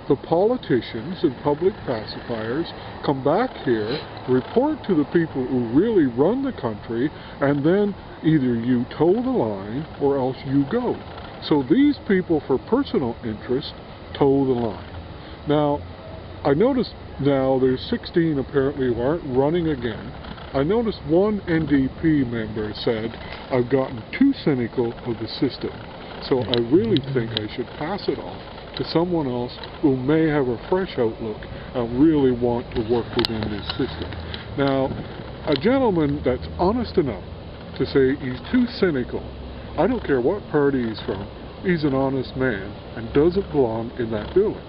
the politicians and public pacifiers come back here, report to the people who really run the country, and then either you toe the line or else you go. So these people, for personal interest, toe the line. Now, I noticed now there's 16 apparently who aren't running again. I noticed one NDP member said, I've gotten too cynical of the system, so I really think I should pass it off to someone else who may have a fresh outlook and really want to work within this system. Now, a gentleman that's honest enough to say he's too cynical, I don't care what party he's from, he's an honest man and doesn't belong in that building.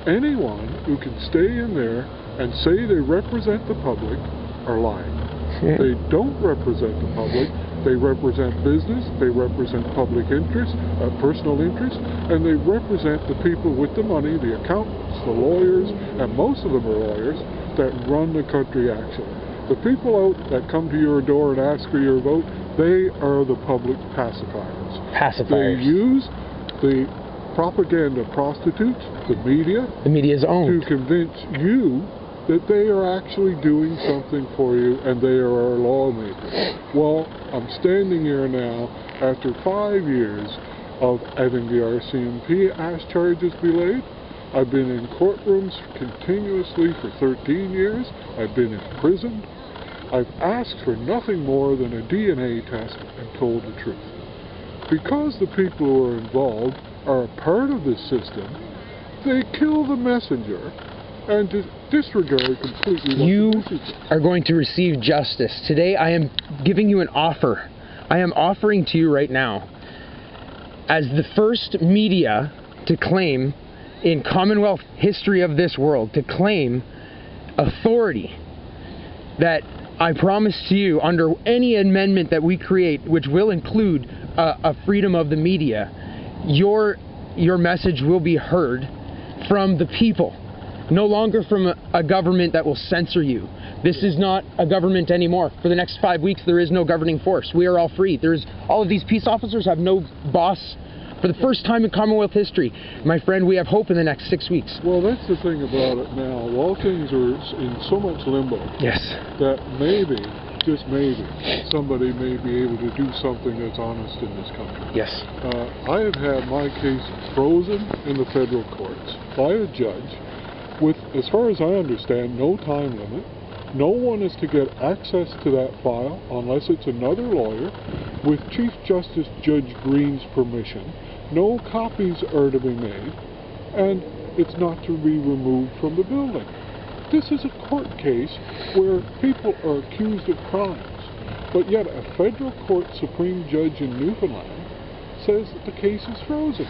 Anyone who can stay in there and say they represent the public are lying. They don't represent the public. They represent business, they represent public interest, personal interest, and they represent the people with the money, the accountants, the lawyers, and most of them are lawyers, that run the country actually. The people out that come to your door and ask for your vote, they are the public pacifiers. They use the propaganda prostitutes, the media's own, to convince you that they are actually doing something for you and they are our lawmakers. Well, I'm standing here now after 5 years of having the RCMP ask charges be laid. I've been in courtrooms continuously for 13 years. I've been imprisoned. I've asked for nothing more than a DNA test and told the truth. Because the people who are involved are a part of this system, they kill the messenger and disregard completely what you the message is. are going to receive justice. Today I am giving you an offer. I am offering to you right now, as the first media to claim in Commonwealth history of this world, to claim authority, that I promise to you under any amendment that we create, which will include a freedom of the media, your message will be heard from the people. No longer from a government that will censor you. This is not a government anymore. For the next 5 weeks, there is no governing force. We are all free. All of these peace officers have no boss. For the first time in Commonwealth history, my friend, we have hope in the next 6 weeks. Well, that's the thing about it now. All things are in so much limbo. Yes. That maybe, just maybe, somebody may be able to do something that's honest in this country. Yes. I have had my case frozen in the federal courts by a judge with, as far as I understand, no time limit. No one is to get access to that file unless it's another lawyer with Chief Justice Judge Green's permission. No copies are to be made, and it's not to be removed from the building. This is a court case where people are accused of crimes, but yet a federal court Supreme Judge in Newfoundland says that the case is frozen,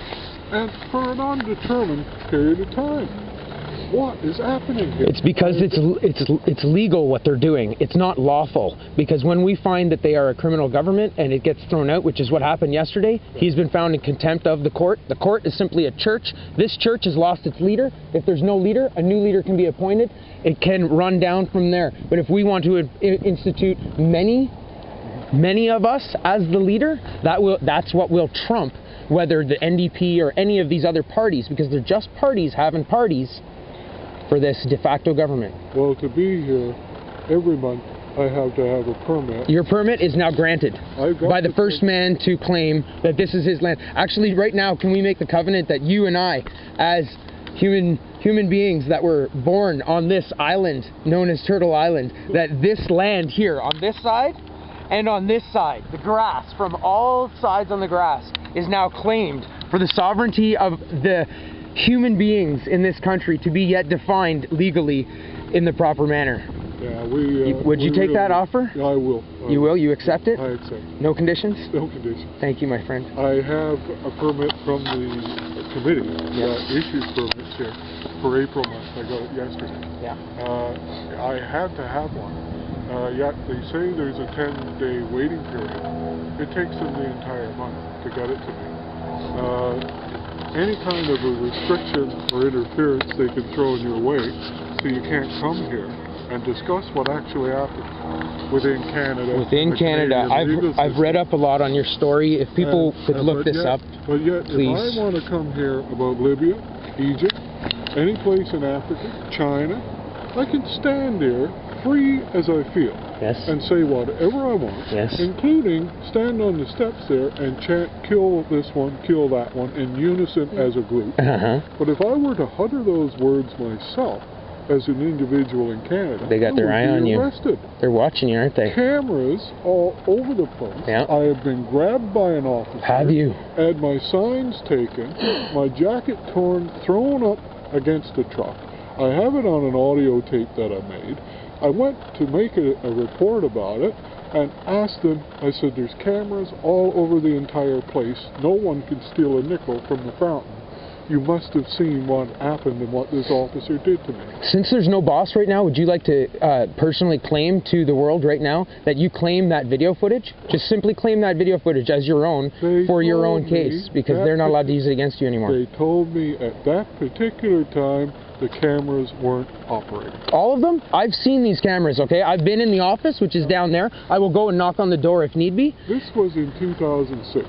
and for an undetermined period of time. What is happening here? It's because it's legal what they're doing. It's not lawful. Because when we find that they are a criminal government and it gets thrown out, which is what happened yesterday, he's been found in contempt of the court. The court is simply a church. This church has lost its leader. If there's no leader, a new leader can be appointed. It can run down from there. But if we want to institute many of us as the leader, that's what will trump whether the NDP or any of these other parties, because they're just parties having parties for this de facto government. Well, to be here every month, I have to have a permit. Your permit is now granted by the first man to claim that this is his land. Actually, right now, can we make the covenant that you and I, as human beings that were born on this island known as Turtle Island, that this land here on this side and on this side, the grass from all sides on the grass is now claimed for the sovereignty of the human beings in this country to be yet defined legally in the proper manner. Yeah, would you take that offer? Yeah, I will. You will? You accept it? I accept. No conditions? No conditions. Thank you, my friend. I have a permit from the committee that issues permits here for April month. I got it yesterday. Yeah. I had to have one. Yet they say there's a 10-day waiting period. It takes them the entire month to get it to me. Any kind of a restriction or interference they can throw in your way, so you can't come here and discuss what actually happens within Canada. Within Canada, I've read up a lot on your story. If people could look this up, but yet, please. If I want to come here about Libya, Egypt, any place in Africa, China. I can stand there free as I feel. Yes. And say whatever I want, Yes. including stand on the steps there and chant, kill this one, kill that one, in unison as a group. But if I were to utter those words myself, as an individual in Canada, they got their eye on you. Arrested. They're watching you, aren't they? Cameras all over the place. Yeah. I have been grabbed by an officer. Have you? Had my signs taken, my jacket torn, thrown up against the truck. I have it on an audio tape that I made. I went to make a report about it and asked them, I said, there's cameras all over the entire place. No one can steal a nickel from the fountain. You must have seen what happened and what this officer did to me. Since there's no boss right now, would you like to personally claim to the world right now that you claim that video footage? Just simply claim that video footage as your own for your own case, because they're not allowed to use it against you anymore. They told me at that particular time the cameras weren't operating. All of them? I've seen these cameras, okay? I've been in the office, which is down there. I will go and knock on the door if need be. This was in 2006,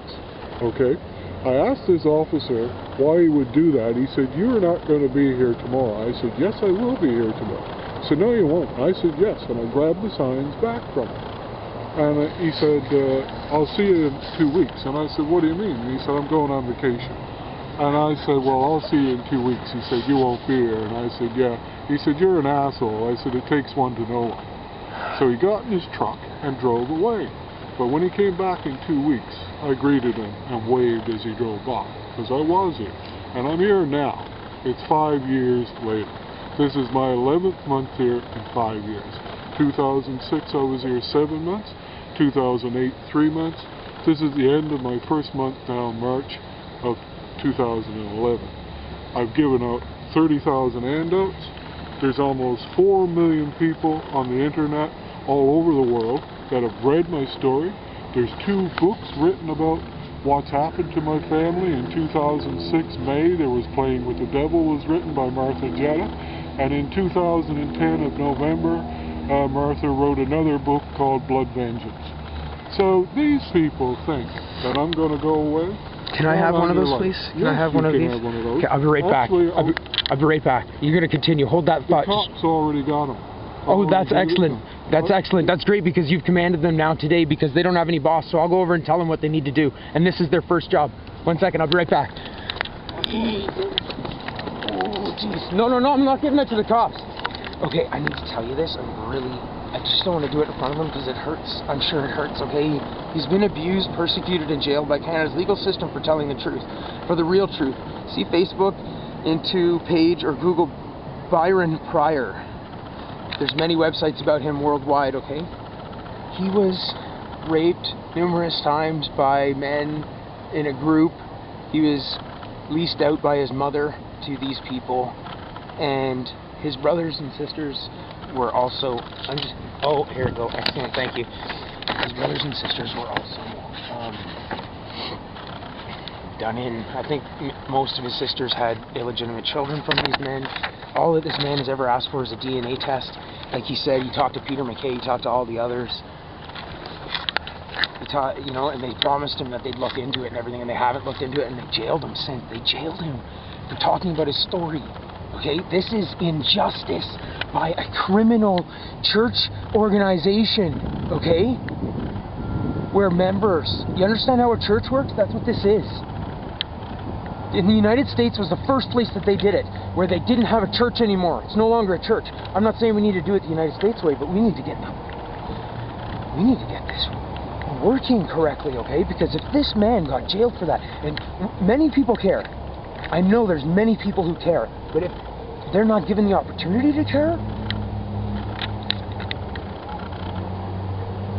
okay? I asked this officer why he would do that. He said, you're not going to be here tomorrow. I said, yes, I will be here tomorrow. He said, no, you won't. I said, yes, and I grabbed the signs back from him. And he said, I'll see you in 2 weeks. And I said, what do you mean? And he said, I'm going on vacation. And I said, well, I'll see you in 2 weeks. He said, you won't be here. And I said, yeah. He said, you're an asshole. I said, it takes one to know one. So he got in his truck and drove away. But when he came back in 2 weeks, I greeted him and waved as he drove by, because I was here. And I'm here now. It's 5 years later. This is my 11th month here in 5 years. 2006, I was here 7 months. 2008, 3 months. This is the end of my first month now, March of 2011. I've given out 30,000 handouts. There's almost 4 million people on the internet all over the world that have read my story. There's 2 books written about what's happened to my family. In 2006 May, there was Playing with the Devil was written by Martha Jetta, and in 2010 of November, Martha wrote another book called Blood Vengeance. So these people think that I'm going to go away. Can I have one of those, please? Can I have one of these? Okay, I'll be right back. I'll be right back. You're going to continue. Hold that thought. The cops already got them. Oh, that's excellent. That's excellent. That's great, because you've commanded them now today, because they don't have any boss. So I'll go over and tell them what they need to do. And this is their first job. 1 second. I'll be right back. Oh, jeez. No, I'm not giving it to the cops. Okay, I need to tell you this. I just don't want to do it in front of him because it hurts. I'm sure it hurts, okay? He's been abused, persecuted, and jailed by Canada's legal system for telling the truth. For the real truth. See Facebook, into page, or Google Byron Prior. There's many websites about him worldwide, okay? He was raped numerous times by men in a group. He was leased out by his mother to these people. And his brothers and sisters were also... oh, here we go. Excellent, thank you. His brothers and sisters were also done in. I think most of his sisters had illegitimate children from these men. All that this man has ever asked for is a DNA test. Like he said, he talked to Peter McKay, he talked to all the others. He taught, you know, and they promised him that they'd look into it and everything, and they haven't looked into it, and they jailed him since. They jailed him for talking about his story. Okay, this is injustice by a criminal church organization, okay? Where members, you understand how a church works? That's what this is. In the United States was the first place that they did it, where they didn't have a church anymore. It's no longer a church. I'm not saying we need to do it the United States way, but we need to get this working correctly, okay? Because if this man got jailed for that, and many people care, I know there's many people who care, but if they're not given the opportunity to care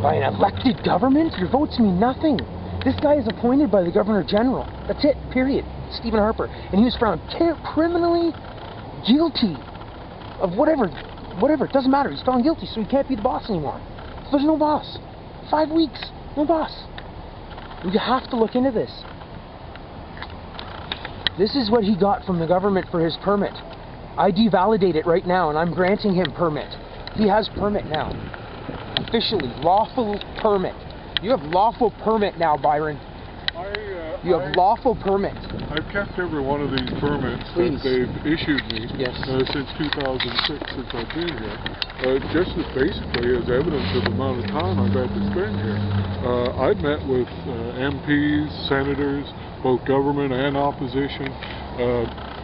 by an elected government, your votes mean nothing. This guy is appointed by the Governor General. That's it, period. Stephen Harper. And he was found criminally guilty of whatever. It doesn't matter. He's found guilty, so he can't be the boss anymore. So there's no boss. 5 weeks. No boss. We have to look into this. This is what he got from the government for his permit. I devalidate it right now, and I'm granting him permit. He has permit now. Officially. Lawful permit. You have lawful permit now, Byron. You have lawful permit. I've kept every one of these permits Please. that they've issued me Yes. Since 2006, since I've been here. Just as basically as evidence of the amount of time I've had to spend here. I've met with MPs, senators, both government and opposition,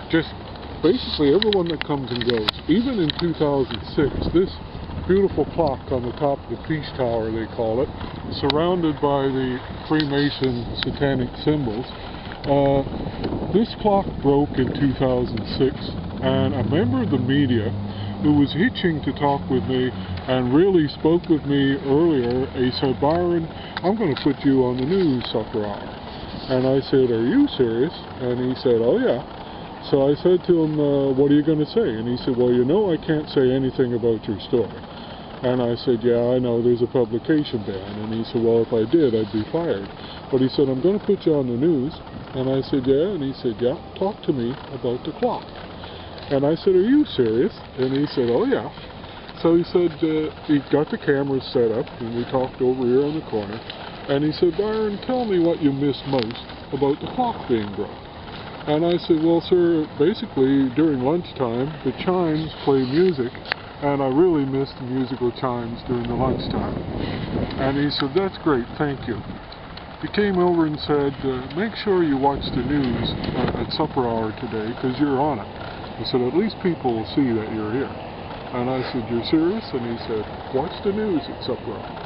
just basically everyone that comes and goes. Even in 2006, this beautiful clock on the top of the Peace Tower, they call it, surrounded by the Freemason satanic symbols. This clock broke in 2006, and a member of the media who was hitching to talk with me and really spoke with me earlier, he said, "Byron, I'm going to put you on the news supper hour." And I said, "Are you serious?" And he said, "Oh yeah." So I said to him, "What are you going to say?" And he said, "Well, you know I can't say anything about your story." And I said, "Yeah, I know, there's a publication ban." And he said, "Well, if I did, I'd be fired." But he said, "I'm going to put you on the news." And I said, "Yeah." And he said, "Yeah, talk to me about the clock." And I said, "Are you serious?" And he said, "Oh yeah." So he said, he got the cameras set up, and we talked over here on the corner. And he said, "Byron, tell me what you miss most about the clock being broke." And I said, "Well, sir, basically during lunchtime, the chimes play music, and I really miss the musical chimes during the lunchtime." And he said, "That's great, thank you." He came over and said, "Make sure you watch the news at supper hour today, because you're on it." I said, "At least people will see that you're here." And I said, "You're serious?" And he said, "Watch the news at supper hour."